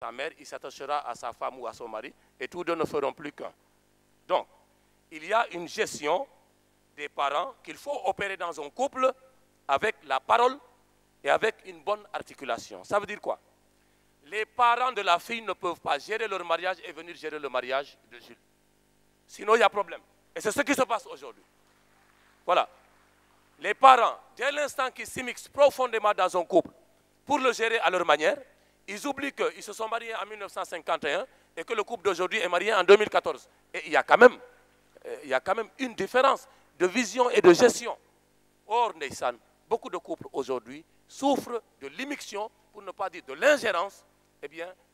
sa mère, il s'attachera à sa femme ou à son mari, et tous deux ne feront plus qu'un. Donc, il y a une gestion des parents qu'il faut opérer dans un couple avec la parole et avec une bonne articulation. Ça veut dire quoi? Les parents de la fille ne peuvent pas gérer leur mariage et venir gérer le mariage de Jules. Sinon, il y a problème. Et c'est ce qui se passe aujourd'hui. Voilà. Les parents, dès l'instant qu'ils s'immiscent profondément dans un couple pour le gérer à leur manière, ils oublient qu'ils se sont mariés en 1951 et que le couple d'aujourd'hui est marié en 2014. Et il y a quand même une différence de vision et de gestion. Or, Neysan, beaucoup de couples aujourd'hui souffrent de l'immixtion, pour ne pas dire de l'ingérence,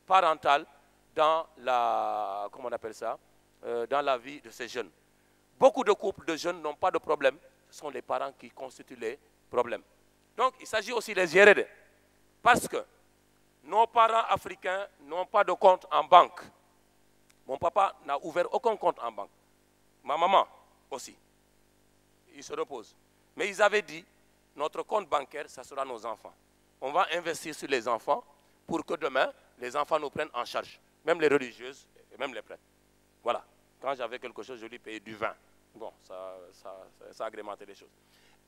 parentale dans la, comment on appelle ça, dans la vie de ces jeunes. Beaucoup de couples de jeunes n'ont pas de problème. Ce sont les parents qui constituent les problèmes. Donc, il s'agit aussi de les gérer. Parce que nos parents africains n'ont pas de compte en banque. Mon papa n'a ouvert aucun compte en banque. Ma maman aussi. Ils se reposent. Mais ils avaient dit, notre compte bancaire, ça sera nos enfants. On va investir sur les enfants pour que demain, les enfants nous prennent en charge. Même les religieuses et même les prêtres. Voilà. Quand j'avais quelque chose, je lui payais du vin. Bon, ça agrémentait les choses.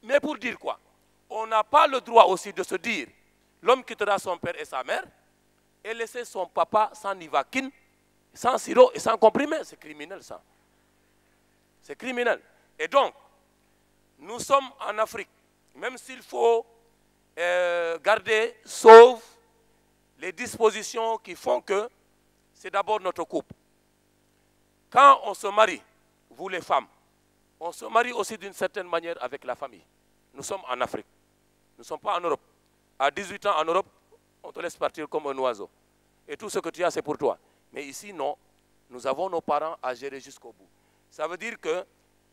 Mais pour dire quoi? On n'a pas le droit aussi de se dire, l'homme quittera son père et sa mère et laisser son papa sans nivaquine, sans sirop et sans comprimé. C'est criminel, ça. C'est criminel. Et donc, nous sommes en Afrique, même s'il faut garder, sauf les dispositions qui font que c'est d'abord notre couple. Quand on se marie, vous les femmes, on se marie aussi d'une certaine manière avec la famille. Nous sommes en Afrique. Nous ne sommes pas en Europe. À 18 ans en Europe, on te laisse partir comme un oiseau. Et tout ce que tu as, c'est pour toi. Mais ici, non. Nous avons nos parents à gérer jusqu'au bout. Ça veut dire que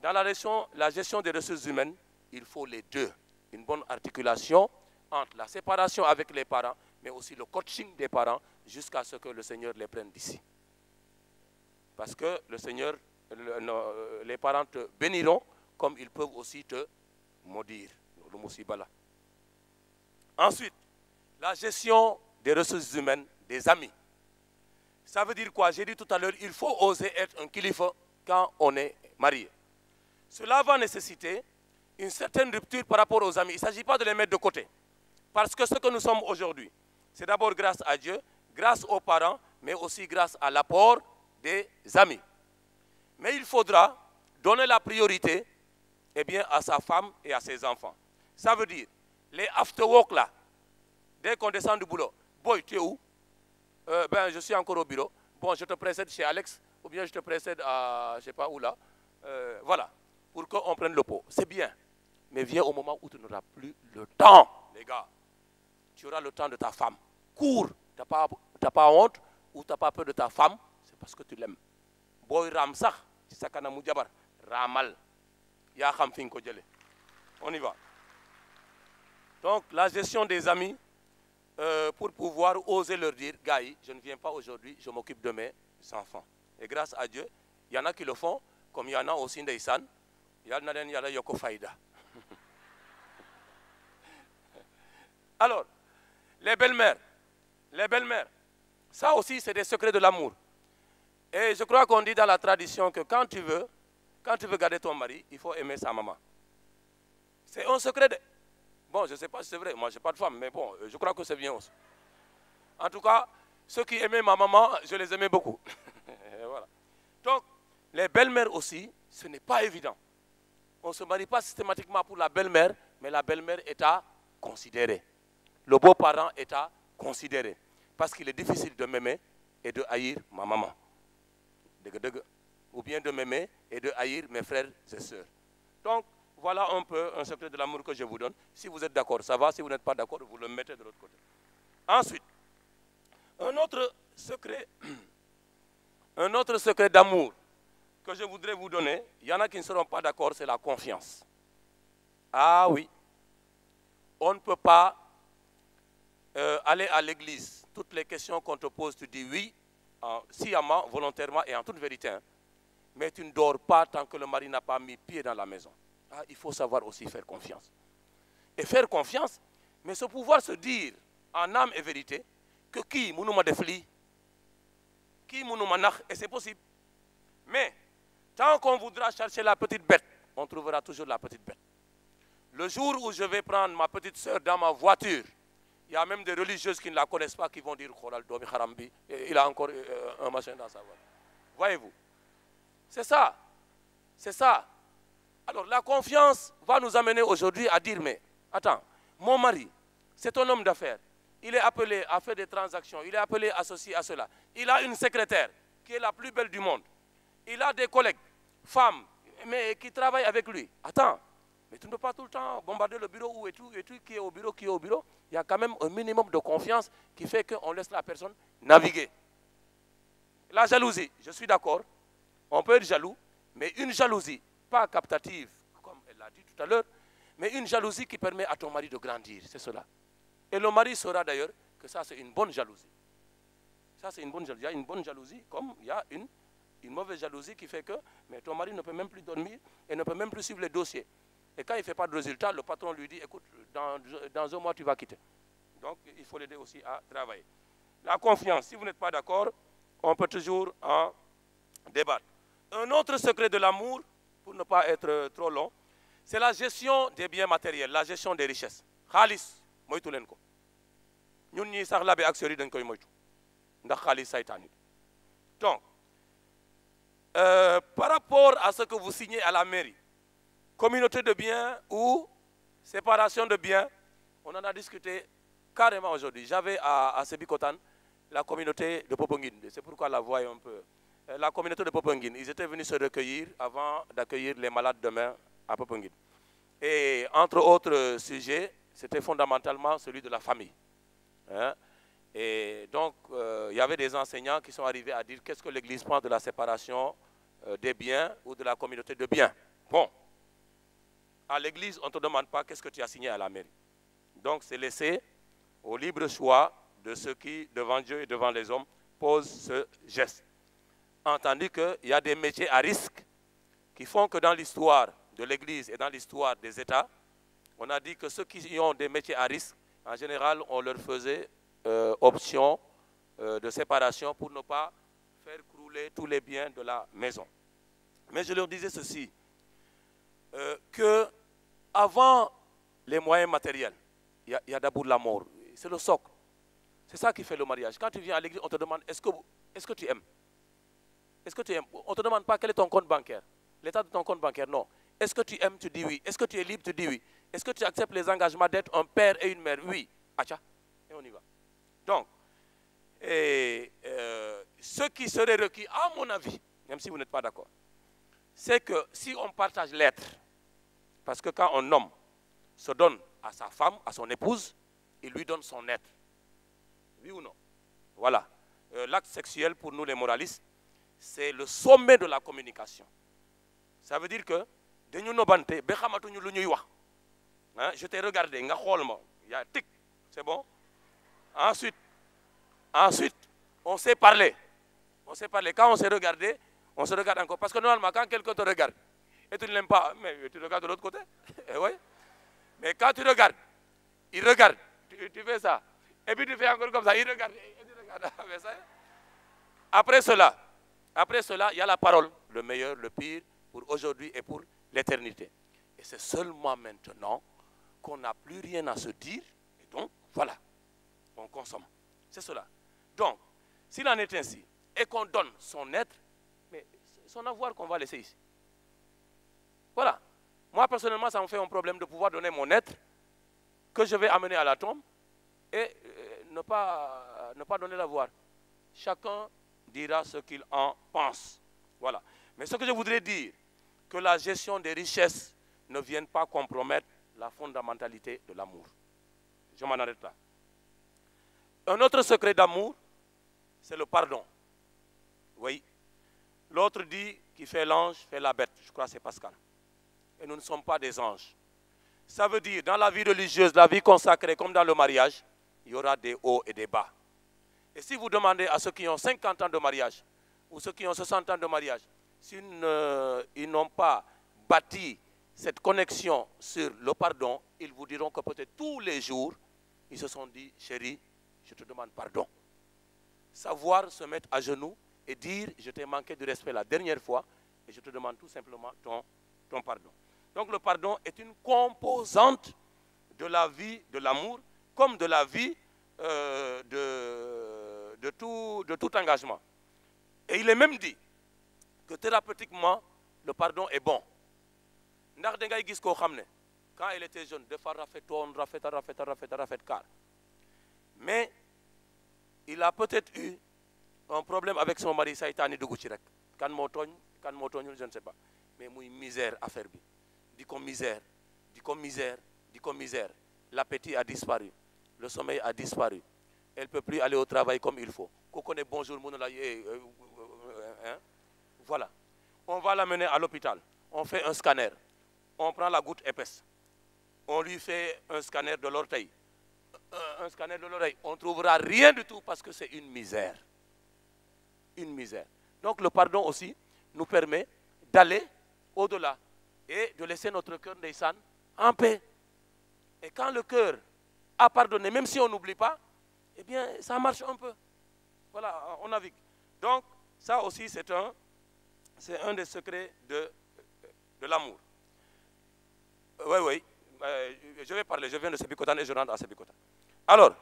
dans la gestion des ressources humaines, il faut les deux. Une bonne articulation entre la séparation avec les parents, mais aussi le coaching des parents jusqu'à ce que le Seigneur les prenne d'ici. Parce que le Seigneur, les parents te béniront comme ils peuvent aussi te maudire. Le musibala. Ensuite, la gestion des ressources humaines des amis. Ça veut dire quoi? J'ai dit tout à l'heure, il faut oser être un kilifa quand on est marié. Cela va nécessiter une certaine rupture par rapport aux amis. Il ne s'agit pas de les mettre de côté. Parce que ce que nous sommes aujourd'hui, c'est d'abord grâce à Dieu, grâce aux parents, mais aussi grâce à l'apport des amis. Mais il faudra donner la priorité à sa femme et à ses enfants. Ça veut dire, les after-work là, dès qu'on descend du boulot, boy, tu es où? Je suis encore au bureau. Bon, je te précède chez Alex, ou bien je te précède à, je ne sais pas où là. Voilà, pour qu'on prenne le pot. C'est bien. Mais viens au moment où tu n'auras plus le temps, les gars. Tu auras le temps de ta femme. Cours. Tu n'as pas honte ou tu n'as pas peur de ta femme, c'est parce que tu l'aimes. Boy Ramsach, Sakana Moujabar, Ramal. Ya Khamfin Kodjele. On y va. Donc, la gestion des amis, pour pouvoir oser leur dire, Gaï, je ne viens pas aujourd'hui, je m'occupe de mes enfants. Et grâce à Dieu, il y en a qui le font, comme il y en a aussi Ndeysan, il y en a Yoko Faïda. Alors, les belles-mères, ça aussi c'est des secrets de l'amour. Et je crois qu'on dit dans la tradition que quand tu veux garder ton mari, il faut aimer sa maman. C'est un secret de... Bon, je ne sais pas si c'est vrai, moi je n'ai pas de femme, mais bon, je crois que c'est bien aussi. En tout cas, ceux qui aimaient ma maman, je les aimais beaucoup. Voilà. Donc, les belles-mères aussi, ce n'est pas évident. On ne se marie pas systématiquement pour la belle-mère, mais la belle-mère est à considérer. Le beau-parent est à considérer. Parce qu'il est difficile de m'aimer et de haïr ma maman. Ou bien de m'aimer et de haïr mes frères et sœurs. Donc, voilà un peu un secret de l'amour que je vous donne. Si vous êtes d'accord, ça va. Si vous n'êtes pas d'accord, vous le mettez de l'autre côté. Ensuite, un autre secret d'amour que je voudrais vous donner, il y en a qui ne seront pas d'accord, c'est la confiance. Ah oui, on ne peut pas aller à l'église. Toutes les questions qu'on te pose, tu dis oui, sciemment, volontairement et en toute vérité. Hein. Mais tu ne dors pas tant que le mari n'a pas mis pied dans la maison. Ah, il faut savoir aussi faire confiance. Et faire confiance, mais ce pouvoir se dire en âme et vérité que qui, Mounouma Defli, et c'est possible. Mais, tant qu'on voudra chercher la petite bête, on trouvera toujours la petite bête. Le jour où je vais prendre ma petite sœur dans ma voiture, il y a même des religieuses qui ne la connaissent pas qui vont dire il a encore un machin dans sa voiture. Voyez-vous? C'est ça. C'est ça. Alors la confiance va nous amener aujourd'hui à dire, mais attends, mon mari, c'est un homme d'affaires. Il est appelé à faire des transactions, il est appelé à ceci, à cela. Il a une secrétaire qui est la plus belle du monde. Il a des collègues, femmes, mais qui travaillent avec lui. Attends, mais tu ne peux pas tout le temps bombarder le bureau où et tout, qui est au bureau, qui est au bureau. Il y a quand même un minimum de confiance qui fait qu'on laisse la personne naviguer. La jalousie, je suis d'accord, on peut être jaloux, mais une jalousie, pas captative, comme elle l'a dit tout à l'heure, mais une jalousie qui permet à ton mari de grandir, c'est cela. Et le mari saura d'ailleurs que ça c'est une bonne jalousie. Ça c'est une bonne jalousie. Il y a une bonne jalousie comme il y a une mauvaise jalousie qui fait que mais ton mari ne peut même plus dormir et ne peut même plus suivre les dossiers. Et quand il ne fait pas de résultat, le patron lui dit, écoute, dans un mois tu vas quitter. Donc il faut l'aider aussi à travailler. La confiance, si vous n'êtes pas d'accord, on peut toujours en débattre. Un autre secret de l'amour, pour ne pas être trop long, c'est la gestion des biens matériels, la gestion des richesses. Khalis, moytu len ko. Ñun ñi sax labe ak seri dañ koy moytu. Ndax khalis saytani. Donc, par rapport à ce que vous signez à la mairie, communauté de biens ou séparation de biens, on en a discuté carrément aujourd'hui. J'avais à Sébikotan la communauté de Popongine, c'est pourquoi la voix est un peu... La communauté de Popongine, ils étaient venus se recueillir avant d'accueillir les malades demain à Popongine. Et entre autres sujets, c'était fondamentalement celui de la famille. Hein? Et donc, il y avait des enseignants qui sont arrivés à dire qu'est-ce que l'Église pense de la séparation des biens ou de la communauté de biens. Bon, à l'Église, on ne te demande pas qu'est-ce que tu as signé à la mairie. Donc, c'est laissé au libre choix de ceux qui, devant Dieu et devant les hommes, posent ce geste. Entendu qu'il y a des métiers à risque qui font que dans l'histoire de l'Église et dans l'histoire des États, on a dit que ceux qui ont des métiers à risque, en général, on leur faisait option de séparation pour ne pas faire crouler tous les biens de la maison. Mais je leur disais ceci, que avant les moyens matériels, il y a d'abord la mort. C'est le socle. C'est ça qui fait le mariage. Quand tu viens à l'église, on te demande est-ce que tu aimes? Est-ce que tu aimes? On ne te demande pas quel est ton compte bancaire. L'état de ton compte bancaire, non. Est-ce que tu aimes? Tu dis oui. Est-ce que tu es libre? Tu dis oui. Est-ce que tu acceptes les engagements d'être un père et une mère? Oui. Acha. Et on y va. Donc, ce qui serait requis, à mon avis, même si vous n'êtes pas d'accord, c'est que si on partage l'être, parce que quand un homme se donne à sa femme, à son épouse, il lui donne son être. Oui ou non? Voilà. L'acte sexuel, pour nous les moralistes, c'est le sommet de la communication. Ça veut dire que, je t'ai regardé, il y a tic, c'est bon? Ensuite, on s'est parlé. On s'est parlé. Quand on s'est regardé, on se regarde encore. Parce que normalement, quand quelqu'un te regarde, et tu ne l'aimes pas, mais tu regardes de l'autre côté. Oui. Mais quand tu regardes, il regarde, tu fais ça. Et puis tu fais encore comme ça, il regarde, et tu regardes. Après cela, il y a la parole, le meilleur, le pire, pour aujourd'hui et pour l'éternité. Et c'est seulement maintenant qu'on n'a plus rien à se dire, et donc, voilà, on consomme. C'est cela. Donc, s'il en est ainsi, et qu'on donne son être, mais son avoir qu'on va laisser ici. Voilà. Moi, personnellement, ça me fait un problème de pouvoir donner mon être, que je vais amener à la tombe, et ne pas donner l'avoir. Chacun dira ce qu'il en pense. Voilà. Mais ce que je voudrais dire, que la gestion des richesses ne vienne pas compromettre la fondamentalité de l'amour. Je m'en arrête là. Un autre secret d'amour, c'est le pardon. Oui. L'autre dit qui fait l'ange fait la bête. Je crois que c'est Pascal. Et nous ne sommes pas des anges. Ça veut dire, dans la vie religieuse, la vie consacrée, comme dans le mariage, il y aura des hauts et des bas. Et si vous demandez à ceux qui ont 50 ans de mariage, ou ceux qui ont 60 ans de mariage, s'ils n'ont pas bâti cette connexion sur le pardon, ils vous diront que peut-être tous les jours, ils se sont dit, chérie, je te demande pardon. Savoir se mettre à genoux et dire « je t'ai manqué de respect la dernière fois et je te demande tout simplement ton pardon ». Donc le pardon est une composante de la vie de l'amour comme de la vie de tout engagement. Et il est même dit que thérapeutiquement, le pardon est bon. Ndax da ngay gis koo xam ne quand il était jeune dafa rafetoon rafet car mais il a peut-être eu un problème avec son mari saytaani dugg ci rek kan moo tooñ kan moo tooñul je ne sais pas mais muy misère affaire bi di ko misère di ko misère di ko misère l'appétit a disparu le sommeil a disparu elle ne peut plus aller au travail comme il faut ku ko ne bonjour mu ne la voilà on va l'amener à l'hôpital on fait un scanner on prend la goutte épaisse on lui fait un scanner de l'orteil un scanner de l'oreille on ne trouvera rien du tout parce que c'est une misère. Une misère. Donc le pardon aussi nous permet d'aller au-delà et de laisser notre cœur ndeysaan en paix. Et quand le cœur a pardonné, même si on n'oublie pas, eh bien ça marche un peu. Voilà, on navigue. Donc ça aussi c'est un des secrets de l'amour. Oui, je vais parler, je viens de Sébikotane et je rentre à Sébikotane. Alors,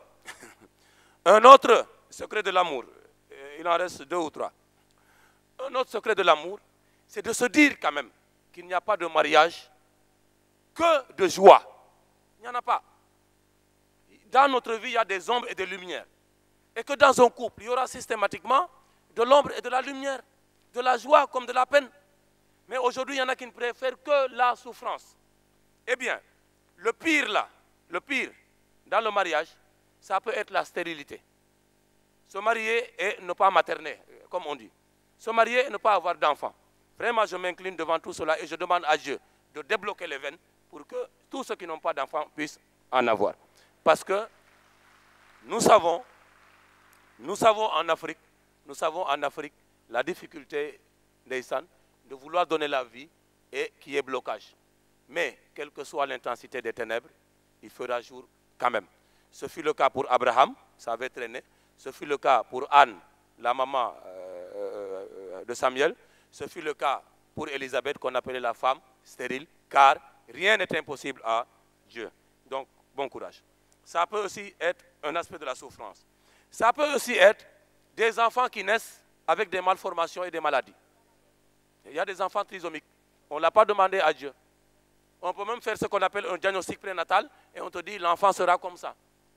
un autre secret de l'amour, il en reste 2 ou 3. Un autre secret de l'amour, c'est de se dire quand même qu'il n'y a pas de mariage que de joie. Il n'y en a pas. Dans notre vie, il y a des ombres et des lumières. Et que dans un couple, il y aura systématiquement de l'ombre et de la lumière, de la joie comme de la peine. Mais aujourd'hui, il y en a qui ne préfèrent que la souffrance. Eh bien, le pire là, le pire dans le mariage, ça peut être la stérilité. Se marier et ne pas materner, comme on dit. Se marier et ne pas avoir d'enfants. Vraiment, je m'incline devant tout cela et je demande à Dieu de débloquer les veines pour que tous ceux qui n'ont pas d'enfants puissent en avoir. Parce que nous savons en Afrique la difficulté ndeysaan de vouloir donner la vie et qui est blocage. Mais, quelle que soit l'intensité des ténèbres, il fera jour quand même. Ce fut le cas pour Abraham, ça avait traîné. Ce fut le cas pour Anne, la maman de Samuel. Ce fut le cas pour Élisabeth, qu'on appelait la femme stérile, car rien n'est impossible à Dieu. Donc, bon courage. Ça peut aussi être un aspect de la souffrance. Ça peut aussi être des enfants qui naissent avec des malformations et des maladies. Il y a des enfants trisomiques. On ne l'a pas demandé à Dieu. On peut même faire ce qu'on appelle un diagnostic prénatal et on te dit l'enfant sera comme ça.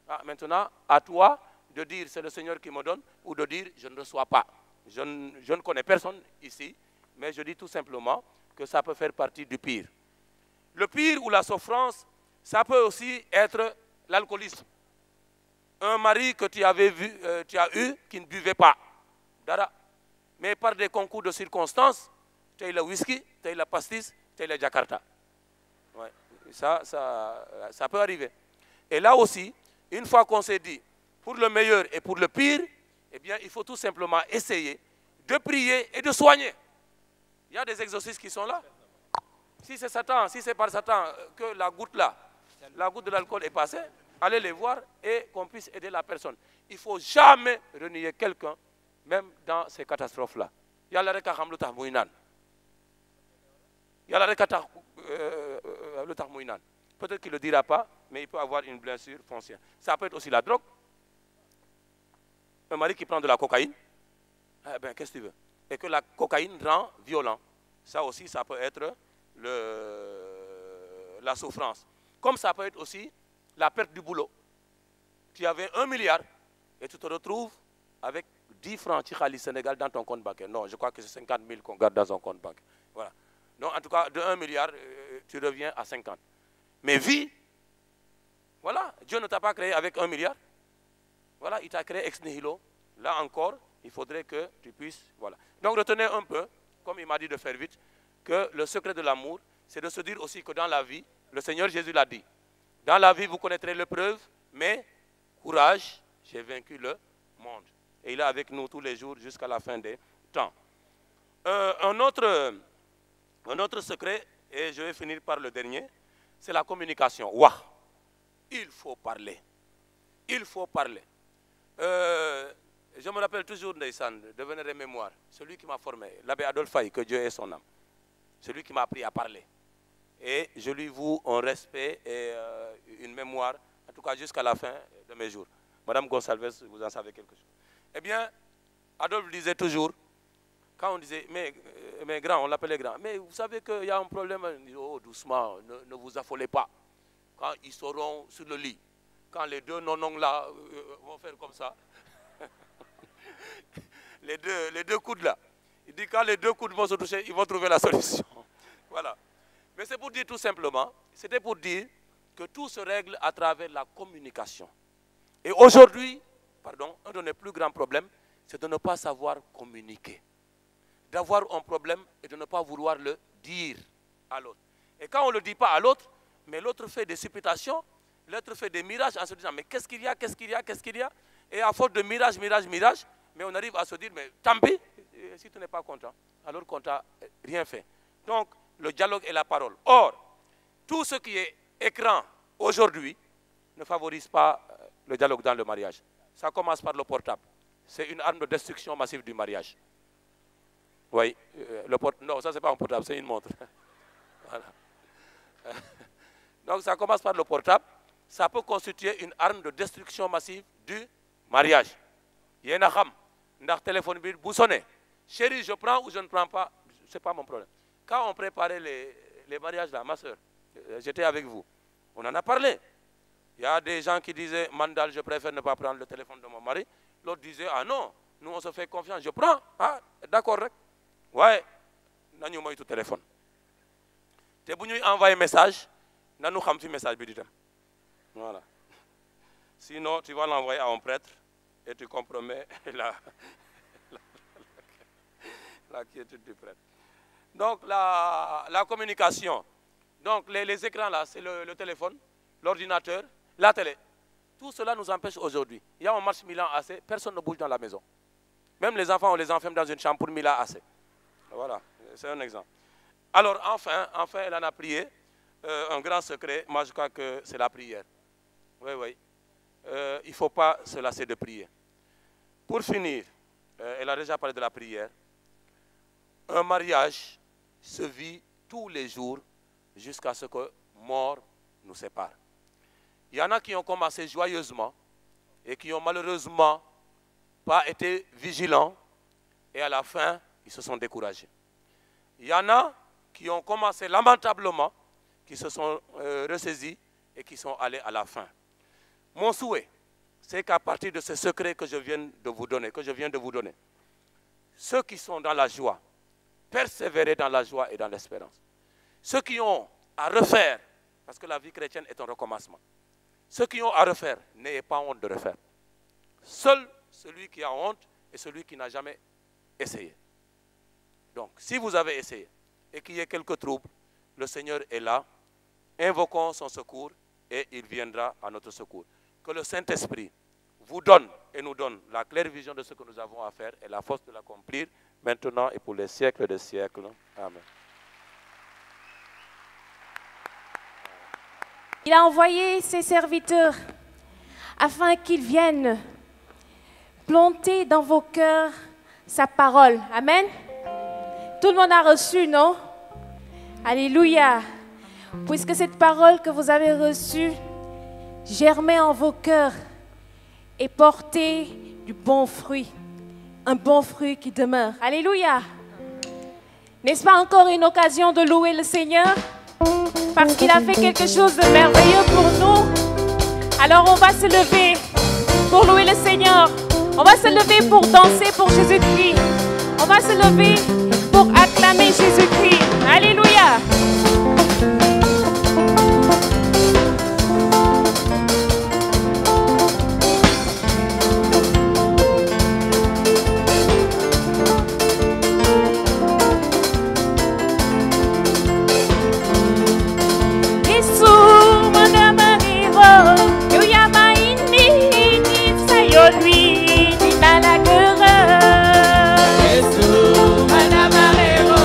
Ah, maintenant, à toi de dire c'est le Seigneur qui me donne ou de dire je ne reçois pas. Je ne connais personne ici, mais je dis tout simplement que ça peut faire partie du pire. Le pire ou la souffrance, ça peut aussi être l'alcoolisme. Un mari que tu as eu qui ne buvait pas. Dara. Mais par des concours de circonstances, tu as eu le whisky, tu as eu la pastis, tu as eu le Jakarta. Ouais. Ça peut arriver. Et là aussi, une fois qu'on s'est dit, pour le meilleur et pour le pire, eh bien, il faut tout simplement essayer de prier et de soigner. Il y a des exorcistes qui sont là. Si c'est Satan, si c'est par Satan que la goutte de l'alcool est passée, allez les voir et qu'on puisse aider la personne. Il ne faut jamais renier quelqu'un, même dans ces catastrophes-là. Il y a la reka mouinan. Il y a la reka mouinan. Peut-être qu'il ne le dira pas, mais il peut avoir une blessure foncière. Ça peut être aussi la drogue. Un mari qui prend de la cocaïne, eh ben, qu'est-ce que tu veux? Et que la cocaïne rend violent. Ça aussi, ça peut être la souffrance. Comme ça peut être aussi la perte du boulot. Tu avais 1 milliard et tu te retrouves avec 10 francs Tchikali Sénégal dans ton compte bancaire. Non, je crois que c'est 50 000 qu'on garde dans un compte bancaire. Voilà. Donc, en tout cas, de 1 milliard, tu reviens à 50. Mais vie, voilà, Dieu ne t'a pas créé avec 1 milliard. Voilà, il t'a créé ex nihilo. Là encore, il faudrait que tu puisses, voilà. Donc, retenez un peu, comme il m'a dit de faire vite, que le secret de l'amour, c'est de se dire aussi que dans la vie, le Seigneur Jésus l'a dit, dans la vie, vous connaîtrez l'épreuve, mais courage, j'ai vaincu le monde. Et il est avec nous tous les jours jusqu'à la fin des temps. Un autre secret, et je vais finir par le dernier, c'est la communication. Wah! Il faut parler. Il faut parler. Je me rappelle toujours Ndeyssan, de Vénéré Mémoire, celui qui m'a formé, l'abbé Adolphe Faye, que Dieu ait son âme. Celui qui m'a appris à parler. Et je lui voue un respect et une mémoire, en tout cas jusqu'à la fin de mes jours. Madame Gonsalves, vous en savez quelque chose. Eh bien, Adolphe disait toujours, quand on disait, mais grand, on l'appelait grand, mais vous savez qu'il y a un problème, il dit, oh doucement, ne vous affolez pas. Quand ils seront sur le lit, quand les deux non-non là vont faire comme ça, les deux coudes là, il dit quand les deux coudes vont se toucher, ils vont trouver la solution. Voilà. Mais c'est pour dire tout simplement, c'était pour dire que tout se règle à travers la communication. Et aujourd'hui, pardon, un de nos plus grands problèmes, c'est de ne pas savoir communiquer. D'avoir un problème et de ne pas vouloir le dire à l'autre. Et quand on ne le dit pas à l'autre, mais l'autre fait des supputations, l'autre fait des mirages en se disant, mais qu'est-ce qu'il y a, qu'est-ce qu'il y a, qu'est-ce qu'il y a? Et à force de mirage, mais on arrive à se dire, mais tant pis, si tu n'es pas content, alors qu'on t'a rien fait. Donc, le dialogue et la parole. Or, tout ce qui est écran aujourd'hui ne favorise pas le dialogue dans le mariage. Ça commence par le portable. C'est une arme de destruction massive du mariage. Oui, non, ça c'est pas un portable, c'est une montre. Voilà. Donc ça commence par le portable. Ça peut constituer une arme de destruction massive du mariage. Il y a un ham, un téléphone vous sonnez. Chérie, je prends ou je ne prends pas, ce n'est pas mon problème. Quand on préparait les mariages là, ma soeur, j'étais avec vous, on en a parlé. Il y a des gens qui disaient, Mandal, je préfère ne pas prendre le téléphone de mon mari. L'autre disait, ah non, nous on se fait confiance, je prends. Ah, d'accord, ouais, nous avons tout téléphone. Si vous envoyez un message, nous avons un message. Voilà. Sinon, tu vas l'envoyer à un prêtre et tu compromets la quiétude du prêtre. Donc, la communication. Donc, les écrans là, c'est le téléphone, l'ordinateur, la télé. Tout cela nous empêche aujourd'hui. Il y a un match Milan AC, personne ne bouge dans la maison. Même les enfants, on les enferme dans une chambre pour Milan AC. Voilà, c'est un exemple. Alors, enfin, elle en a prié. Un grand secret, moi je crois que c'est la prière. Oui, oui. Il ne faut pas se lasser de prier. Pour finir, elle a déjà parlé de la prière. Un mariage se vit tous les jours jusqu'à ce que mort nous sépare. Il y en a qui ont commencé joyeusement et qui ont malheureusement pas été vigilants et à la fin, ils se sont découragés. Il y en a qui ont commencé lamentablement, qui se sont ressaisis et qui sont allés à la fin. Mon souhait, c'est qu'à partir de ce secret que je viens de vous donner, ceux qui sont dans la joie, persévérer dans la joie et dans l'espérance. Ceux qui ont à refaire, parce que la vie chrétienne est un recommencement, ceux qui ont à refaire, n'ayez pas honte de refaire. Seul celui qui a honte est celui qui n'a jamais essayé. Donc, si vous avez essayé et qu'il y ait quelques troubles, le Seigneur est là. Invoquons son secours et il viendra à notre secours. Que le Saint-Esprit vous donne et nous donne la claire vision de ce que nous avons à faire et la force de l'accomplir maintenant et pour les siècles des siècles. Amen. Il a envoyé ses serviteurs afin qu'ils viennent planter dans vos cœurs sa parole. Amen. Tout le monde a reçu, non? Alléluia. Puisque cette parole que vous avez reçue germait en vos cœurs et portait du bon fruit. Un bon fruit qui demeure. Alléluia. N'est-ce pas encore une occasion de louer le Seigneur? Parce qu'il a fait quelque chose de merveilleux pour nous. Alors on va se lever pour louer le Seigneur. On va se lever pour danser pour Jésus-Christ. On va se lever pour acclamer Jésus-Christ. Alléluia. Madame Arero,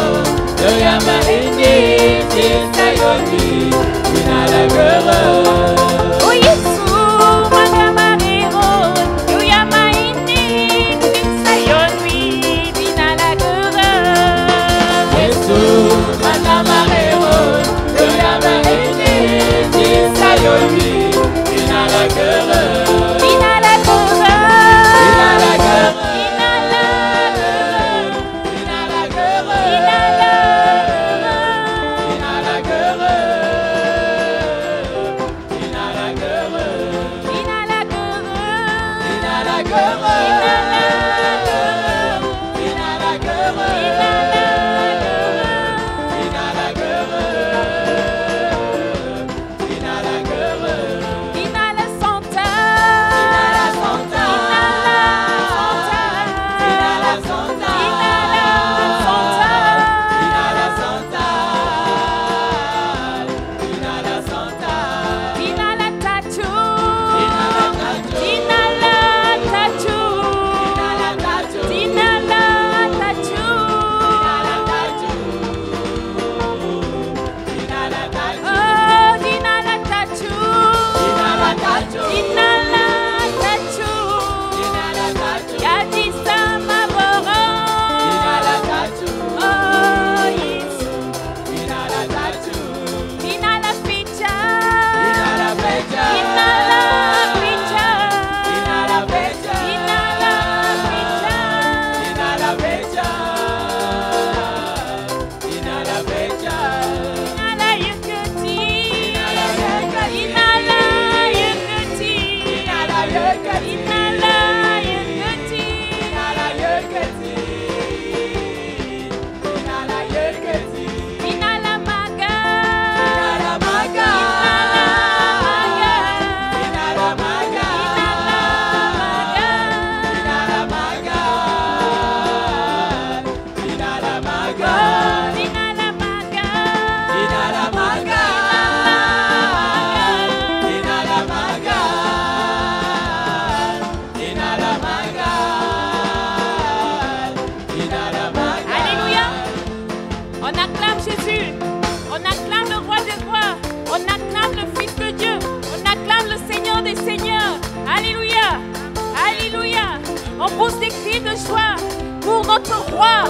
joie pour notre roi.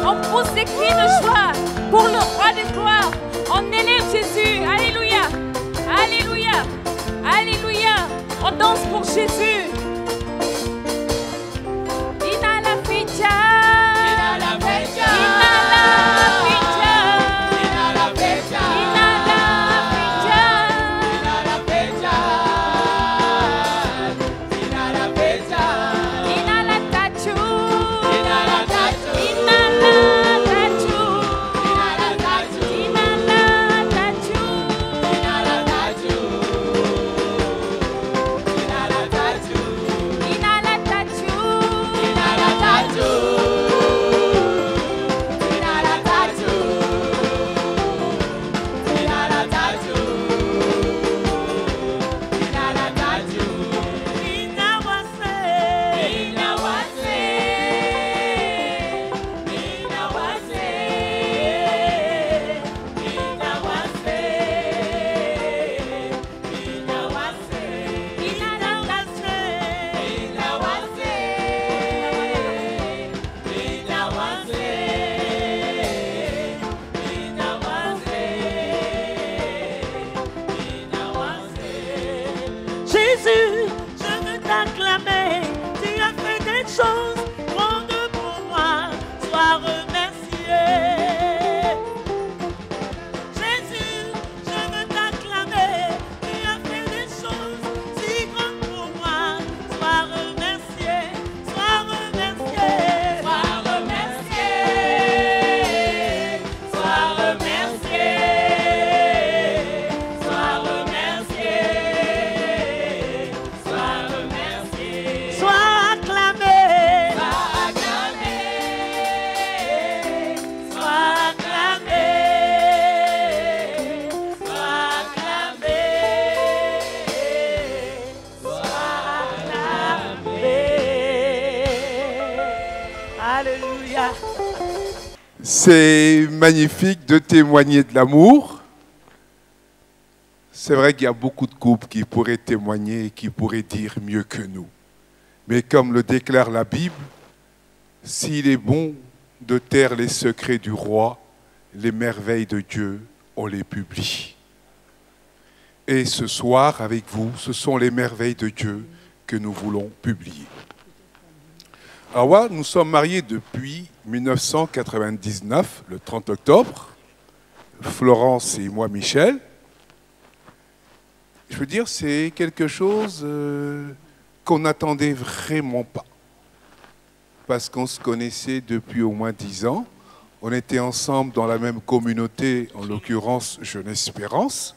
On pousse des cris de joie pour le roi de gloire. On élève Jésus. Alléluia. Alléluia. Alléluia. On danse pour Jésus. Inala fecha. Inala fecha. Inala fecha. Inala fecha. Inala fecha. Inala fecha. Inala tachu. Inala tachu. Inala tachu. Inala tachu. Inala tachu. Inala tachu. Inala tachu. Inala tachu. Inala tachu. Inala tachu. Inala tachu. Inala tachu. Inawase. Inawase. Inawase. Inawase. Inawase. Inawase. Jésus, je veux t'acclamer. Tu as fait des choses grandes pour moi. Sois remercié. Jésus, je veux t'acclamer. Tu as fait des choses si grandes pour moi. Sois remercié. Sois remercié. Sois remercié. Sois remercié. Sois remercié. Sois remercié. Sois acclamé. Sois acclamé. Sois acclamé. Sois acclamé. Sois acclamé. Alléluia. C'est magnifique de témoigner de l'amour. C'est vrai qu'il y a beaucoup de couples qui pourraient témoigner et qui pourraient dire mieux que nous. Mais comme le déclare la Bible, s'il est bon de taire les secrets du roi, les merveilles de Dieu, on les publie. Et ce soir, avec vous, ce sont les merveilles de Dieu que nous voulons publier. Alors voilà, nous sommes mariés depuis 1999, le 30 octobre. Florence et moi, Michel. Je veux dire, c'est quelque chose qu'on n'attendait vraiment pas. Parce qu'on se connaissait depuis au moins 10 ans. On était ensemble dans la même communauté, en l'occurrence Jeune Espérance.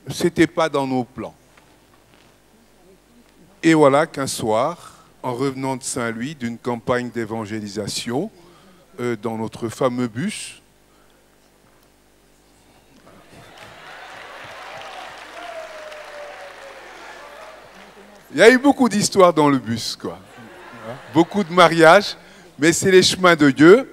Ce n'était pas dans nos plans. Et voilà qu'un soir, en revenant de Saint-Louis, d'une campagne d'évangélisation, dans notre fameux bus, il y a eu beaucoup d'histoires dans le bus, quoi. Beaucoup de mariages, mais c'est les chemins de Dieu.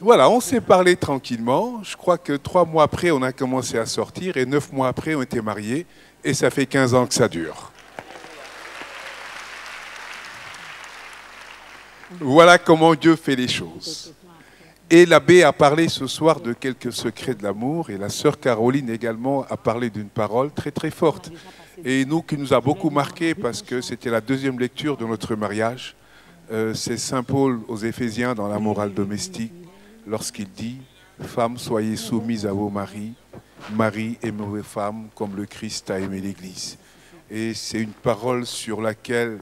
Voilà, on s'est parlé tranquillement. Je crois que 3 mois après, on a commencé à sortir et 9 mois après, on était mariés. Et ça fait 15 ans que ça dure. Voilà comment Dieu fait les choses. Et l'abbé a parlé ce soir de quelques secrets de l'amour et la sœur Caroline également a parlé d'une parole très très forte. Et nous, qui nous a beaucoup marqué parce que c'était la 2e lecture de notre mariage, c'est Saint Paul aux Éphésiens dans la morale domestique lorsqu'il dit « Femmes, soyez soumises à vos maris, maris, aimez vos femmes comme le Christ a aimé l'Église. » Et c'est une parole sur laquelle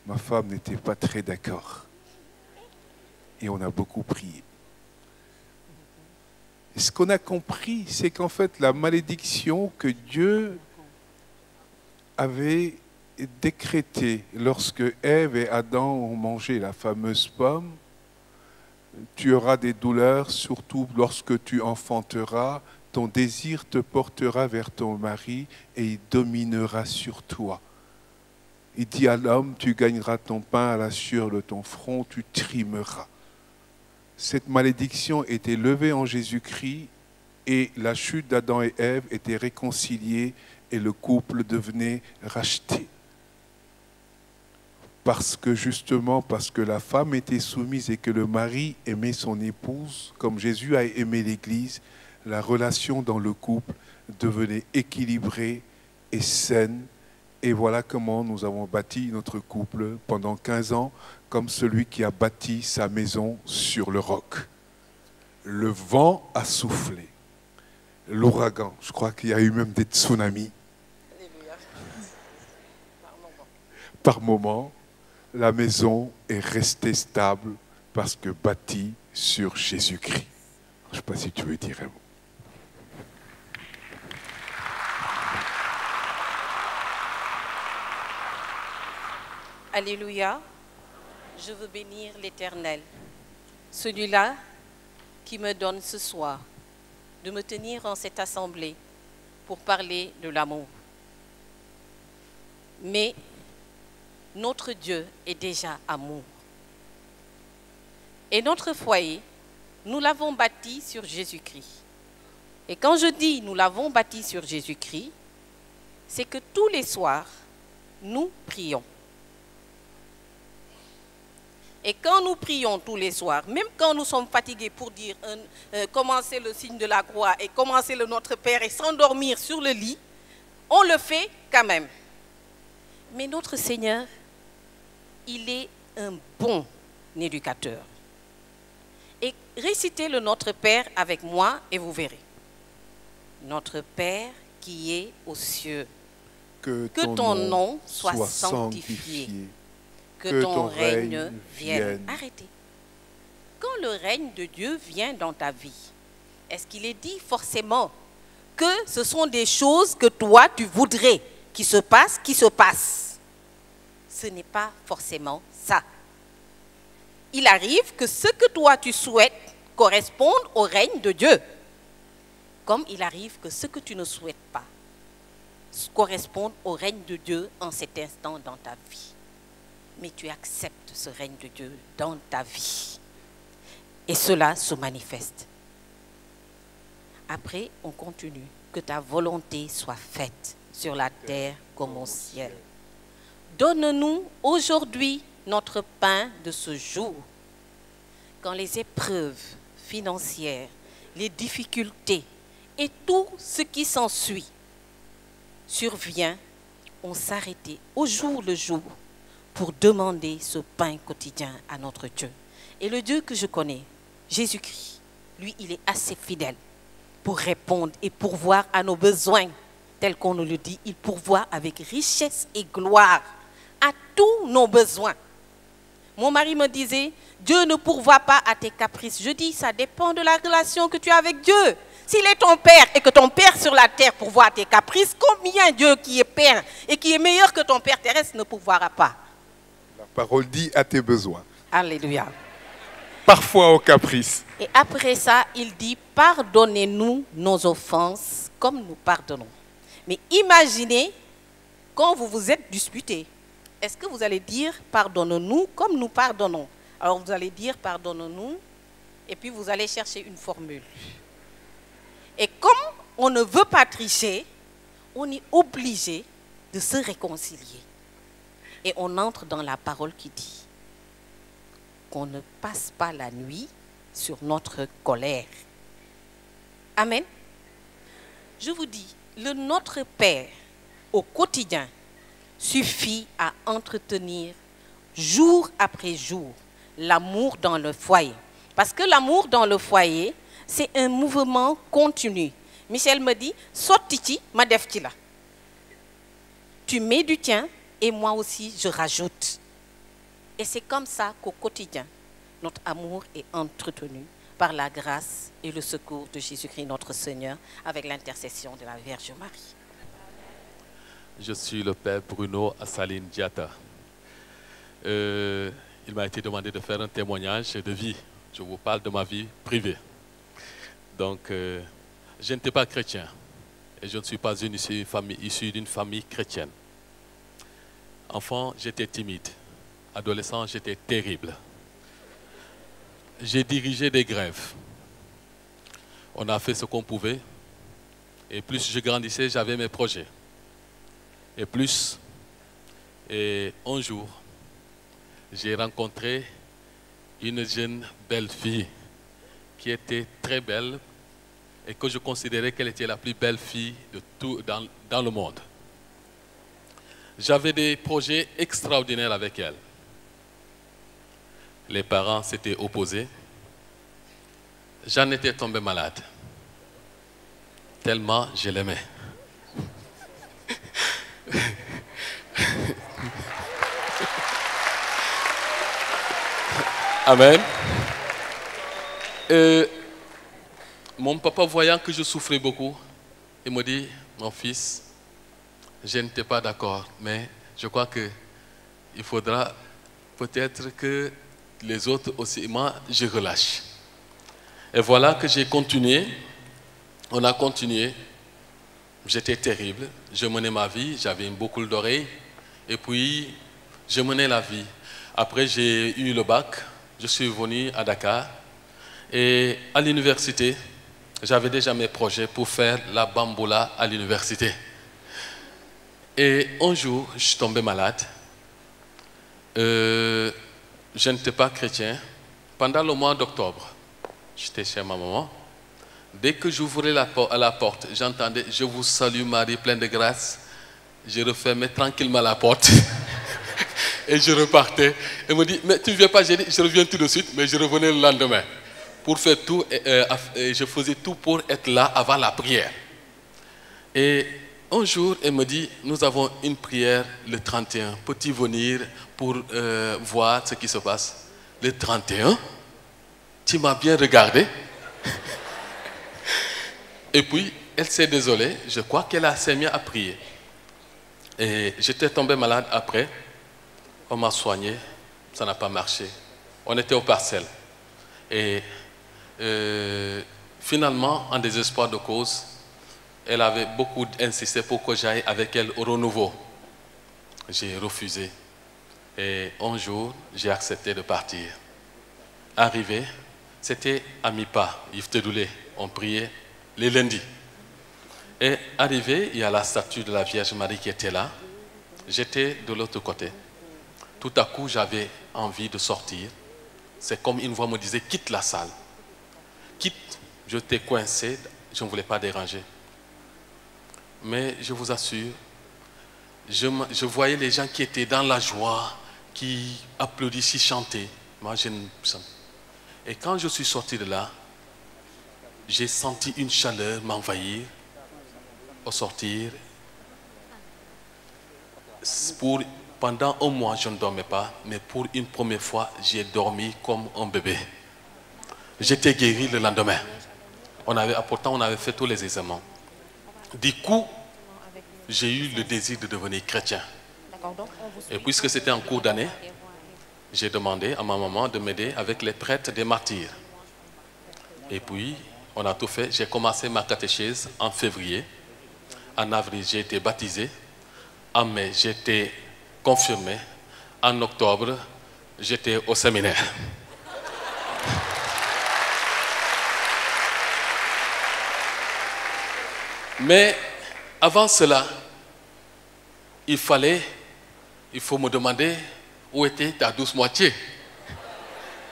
ma femme n'était pas très d'accord. Et on a beaucoup prié. Et ce qu'on a compris, c'est qu'en fait, la malédiction que Dieu avait décrétée lorsque Ève et Adam ont mangé la fameuse pomme, tu auras des douleurs, surtout lorsque tu enfanteras, ton désir te portera vers ton mari et il dominera sur toi. Il dit à l'homme, tu gagneras ton pain à la sueur de ton front, tu trimeras. Cette malédiction était levée en Jésus-Christ et la chute d'Adam et Ève était réconciliée et le couple devenait racheté. parce que la femme était soumise et que le mari aimait son épouse, comme Jésus a aimé l'Église, la relation dans le couple devenait équilibrée et saine. Et voilà comment nous avons bâti notre couple pendant 15 ans, comme celui qui a bâti sa maison sur le roc. Le vent a soufflé, l'ouragan, je crois qu'il y a eu même des tsunamis. Par moment, la maison est restée stable parce que bâtie sur Jésus-Christ. Je ne sais pas si tu veux dire un mot. Alléluia. Je veux bénir l'Éternel, celui-là qui me donne ce soir de me tenir en cette assemblée pour parler de l'amour. Mais notre Dieu est déjà amour. Et notre foyer, nous l'avons bâti sur Jésus-Christ. Et quand je dis nous l'avons bâti sur Jésus-Christ, c'est que tous les soirs, nous prions. Et quand nous prions tous les soirs, même quand nous sommes fatigués pour dire commencer le signe de la croix et commencer le Notre Père et s'endormir sur le lit, on le fait quand même. Mais notre Seigneur, il est un bon éducateur. Et récitez le Notre Père avec moi et vous verrez. Notre Père qui est aux cieux, que ton nom soit sanctifié. Que ton règne vienne. Arrêtez. Quand le règne de Dieu vient dans ta vie, est-ce qu'il est dit forcément que ce sont des choses que toi tu voudrais qui se passent? Ce n'est pas forcément ça. Il arrive que ce que toi tu souhaites corresponde au règne de Dieu. Comme il arrive que ce que tu ne souhaites pas corresponde au règne de Dieu en cet instant dans ta vie. Mais tu acceptes ce règne de Dieu dans ta vie. Et cela se manifeste. Après, on continue. Que ta volonté soit faite sur la terre comme au ciel. Donne-nous aujourd'hui notre pain de ce jour. Quand les épreuves financières, les difficultés et tout ce qui s'ensuit survient, on s'arrête au jour le jour pour demander ce pain quotidien à notre Dieu. Et le Dieu que je connais, Jésus-Christ, lui, il est assez fidèle pour répondre et pourvoir à nos besoins, tel qu'on nous le dit. Il pourvoit avec richesse et gloire à tous nos besoins. Mon mari me disait, Dieu ne pourvoit pas à tes caprices. Je dis, ça dépend de la relation que tu as avec Dieu. S'il est ton Père et que ton Père sur la terre pourvoit à tes caprices, combien Dieu qui est Père et qui est meilleur que ton Père terrestre ne pourvoira pas? La parole dit à tes besoins. Alléluia. Parfois au caprice. Et après ça, il dit, pardonnez-nous nos offenses comme nous pardonnons. Mais imaginez quand vous vous êtes disputés. Est-ce que vous allez dire, pardonne-nous comme nous pardonnons? Alors vous allez dire, pardonne-nous, et puis vous allez chercher une formule. Et comme on ne veut pas tricher, on est obligé de se réconcilier. Et on entre dans la parole qui dit qu'on ne passe pas la nuit sur notre colère. Amen. Je vous dis, le Notre Père au quotidien suffit à entretenir jour après jour l'amour dans le foyer. Parce que l'amour dans le foyer, c'est un mouvement continu. Michel me dit, sorti ma deftila. Tu mets du tien et moi aussi je rajoute. Et c'est comme ça qu'au quotidien, notre amour est entretenu par la grâce et le secours de Jésus-Christ notre Seigneur avec l'intercession de la Vierge Marie. Je suis le père Bruno Assaline Diata. Il m'a été demandé de faire un témoignage de vie. Je vous parle de ma vie privée. Donc, je n'étais pas chrétien et je ne suis pas issu d'une famille chrétienne. Enfant, j'étais timide. Adolescent, j'étais terrible. J'ai dirigé des grèves. On a fait ce qu'on pouvait. Et plus je grandissais, j'avais mes projets. Et un jour, j'ai rencontré une jeune belle fille qui était très belle et que je considérais qu'elle était la plus belle fille de tout dans le monde. J'avais des projets extraordinaires avec elle. Les parents s'étaient opposés. J'en étais tombé malade, tellement je l'aimais. Amen. Mon papa, voyant que je souffrais beaucoup, il me dit, mon fils, je n'étais pas d'accord, mais je crois qu'il faudra peut-être que les autres aussi, moi, je relâche. Et voilà que j'ai continué, on a continué, j'étais terrible, je menais ma vie, j'avais une boucle d'oreille, et puis je menais la vie. Après j'ai eu le bac, je suis venu à Dakar, et à l'université, j'avais déjà mes projets pour faire la bamboula à l'université. Et un jour, je suis tombé malade, je n'étais pas chrétien, pendant le mois d'octobre. J'étais chez ma maman. Dès que j'ouvrais la porte, j'entendais « Je vous salue Marie, pleine de grâce ». Je refermais tranquillement la porte et je repartais. Elle me dit « Mais tu ne viens pas ?» J'ai dit « Je reviens tout de suite », mais je revenais le lendemain. Pour faire tout, je faisais tout pour être là avant la prière. Et un jour, elle me dit « Nous avons une prière le 31. Peux-tu venir pour voir ce qui se passe ?» Le 31, tu m'as bien regardé. Et puis, elle s'est désolée. Je crois qu'elle s'est mise à prier. Et j'étais tombé malade après. On m'a soigné. Ça n'a pas marché. On était au parcelle. Et finalement, en désespoir de cause, elle avait beaucoup insisté pour que j'aille avec elle au renouveau. J'ai refusé. Et un jour, j'ai accepté de partir. Arrivé, c'était à mi-pas, Yves Tedoulé. On priait les lundis. Et arrivé, il y a la statue de la Vierge Marie qui était là. J'étais de l'autre côté. Tout à coup, j'avais envie de sortir. C'est comme une voix me disait, quitte la salle. Quitte, je t'ai coincé, je ne voulais pas déranger. Mais je vous assure, je voyais les gens qui étaient dans la joie, qui applaudissaient, chantaient. Moi, je ne... Et quand je suis sorti de là, j'ai senti une chaleur m'envahir au sortir. Pendant un mois, je ne dormais pas, mais pour une première fois, j'ai dormi comme un bébé. J'étais guéri le lendemain. Pourtant, on avait fait tous les examens. Du coup, j'ai eu le désir de devenir chrétien. Et puisque c'était en cours d'année, j'ai demandé à ma maman de m'aider avec les prêtres des martyrs. Et puis, on a tout fait. J'ai commencé ma catéchèse en février. En avril, j'ai été baptisé. En mai, j'ai été confirmé. En octobre, j'étais au séminaire. Mais avant cela, il faut me demander où était ta douce moitié.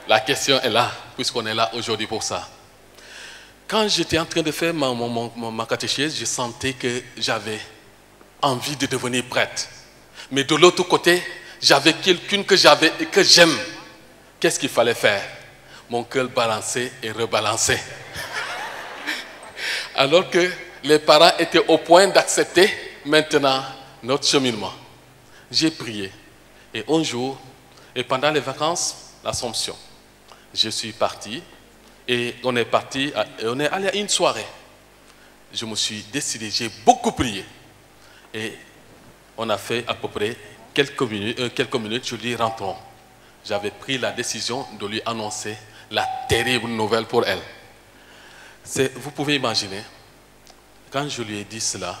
La question est là, puisqu'on est là aujourd'hui pour ça. Quand j'étais en train de faire ma catéchèse, je sentais que j'avais envie de devenir prêtre. Mais de l'autre côté, j'avais quelqu'une que j'aime. Qu'est-ce qu'il fallait faire? Mon cœur balançait et rebalançait. Alors que les parents étaient au point d'accepter maintenant notre cheminement. J'ai prié. Et un jour, et pendant les vacances, l'Assomption, je suis parti et on est allé à une soirée. Je me suis décidé, j'ai beaucoup prié. Et on a fait à peu près quelques minutes, je lui dis rentrons. J'avais pris la décision de lui annoncer la terrible nouvelle pour elle. Vous pouvez imaginer, quand je lui ai dit cela,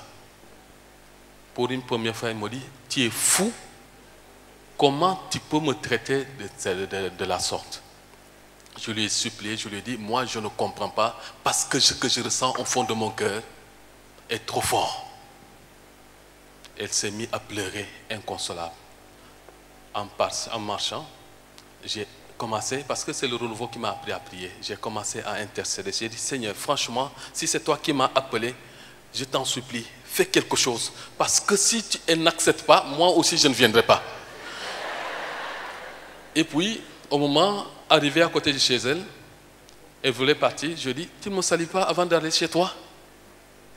pour une première fois, elle me dit, tu es fou, comment tu peux me traiter de la sorte? Je lui ai supplié, je lui ai dit, moi je ne comprends pas, parce que ce que je ressens au fond de mon cœur est trop fort. Elle s'est mise à pleurer inconsolable. En marchant, j'ai commencé, parce que c'est le renouveau qui m'a appris à prier, j'ai commencé à intercéder. J'ai dit, Seigneur, franchement, si c'est toi qui m'as appelé, je t'en supplie, fais quelque chose. Parce que si elle n'accepte pas, moi aussi je ne viendrai pas. Et puis, au moment arrivé à côté de chez elle, elle voulait partir, je dis, tu ne me salues pas avant d'aller chez toi?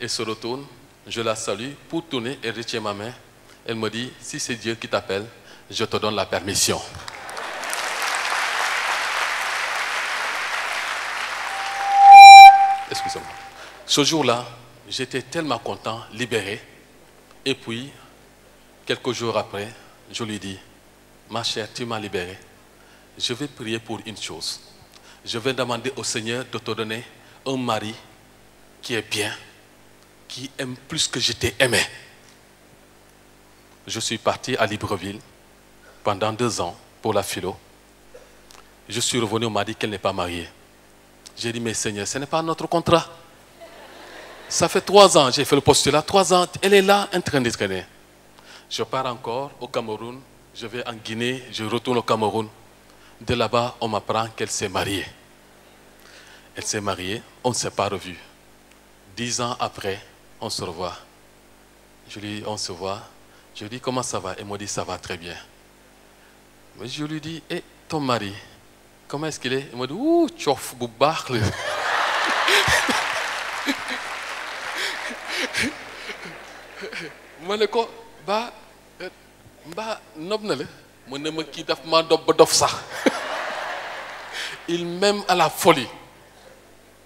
Elle se retourne, je la salue, pour tourner, elle retient ma main. Elle me dit, si c'est Dieu qui t'appelle, je te donne la permission. Excusez-moi. Ce jour-là, j'étais tellement content, libéré. Et puis, quelques jours après, je lui dis, ma chère, tu m'as libéré. Je vais prier pour une chose. Je vais demander au Seigneur de te donner un mari qui est bien, qui aime plus que je t'ai aimé. Je suis parti à Libreville pendant 2 ans pour la philo. Je suis revenu, on m'a dit qu'elle n'est pas mariée. J'ai dit, mais Seigneur, ce n'est pas notre contrat. Ça fait 3 ans, j'ai fait le postulat, 3 ans, elle est là en train de traîner. Je pars encore au Cameroun, je vais en Guinée, je retourne au Cameroun. De là-bas, on m'apprend qu'elle s'est mariée. Elle s'est mariée, on ne s'est pas revus. 10 ans après, on se revoit. Je lui dis, on se voit. Je lui dis, comment ça va? Elle me dit, ça va très bien. Mais je lui dis, et ton mari, comment est-ce qu'il est? Il me dit, ouh, tchof, boubark. Je dis, il m'aime à la folie.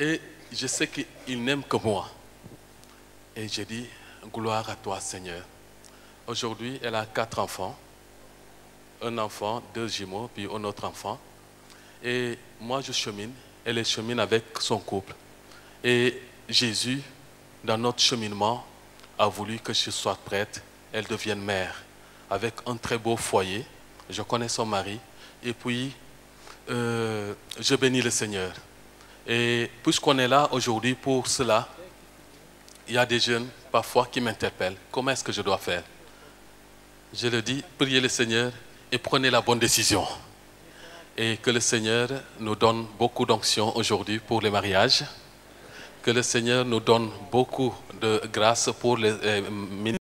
Et je sais qu'il n'aime que moi. Et j'ai dit, gloire à toi, Seigneur. Aujourd'hui, elle a 4 enfants. Un enfant, 2 jumeaux, puis un autre enfant. Et moi, je chemine. Elle chemine avec son couple. Et Jésus, dans notre cheminement, a voulu que je sois prête. Elle devienne mère. Avec un très beau foyer. Je connais son mari. Et puis, je bénis le Seigneur. Et puisqu'on est là aujourd'hui pour cela, il y a des jeunes parfois qui m'interpellent. Comment est-ce que je dois faire? Je leur dis, priez le Seigneur et prenez la bonne décision. Et que le Seigneur nous donne beaucoup d'onction aujourd'hui pour les mariages. Que le Seigneur nous donne beaucoup de grâce pour les ministères.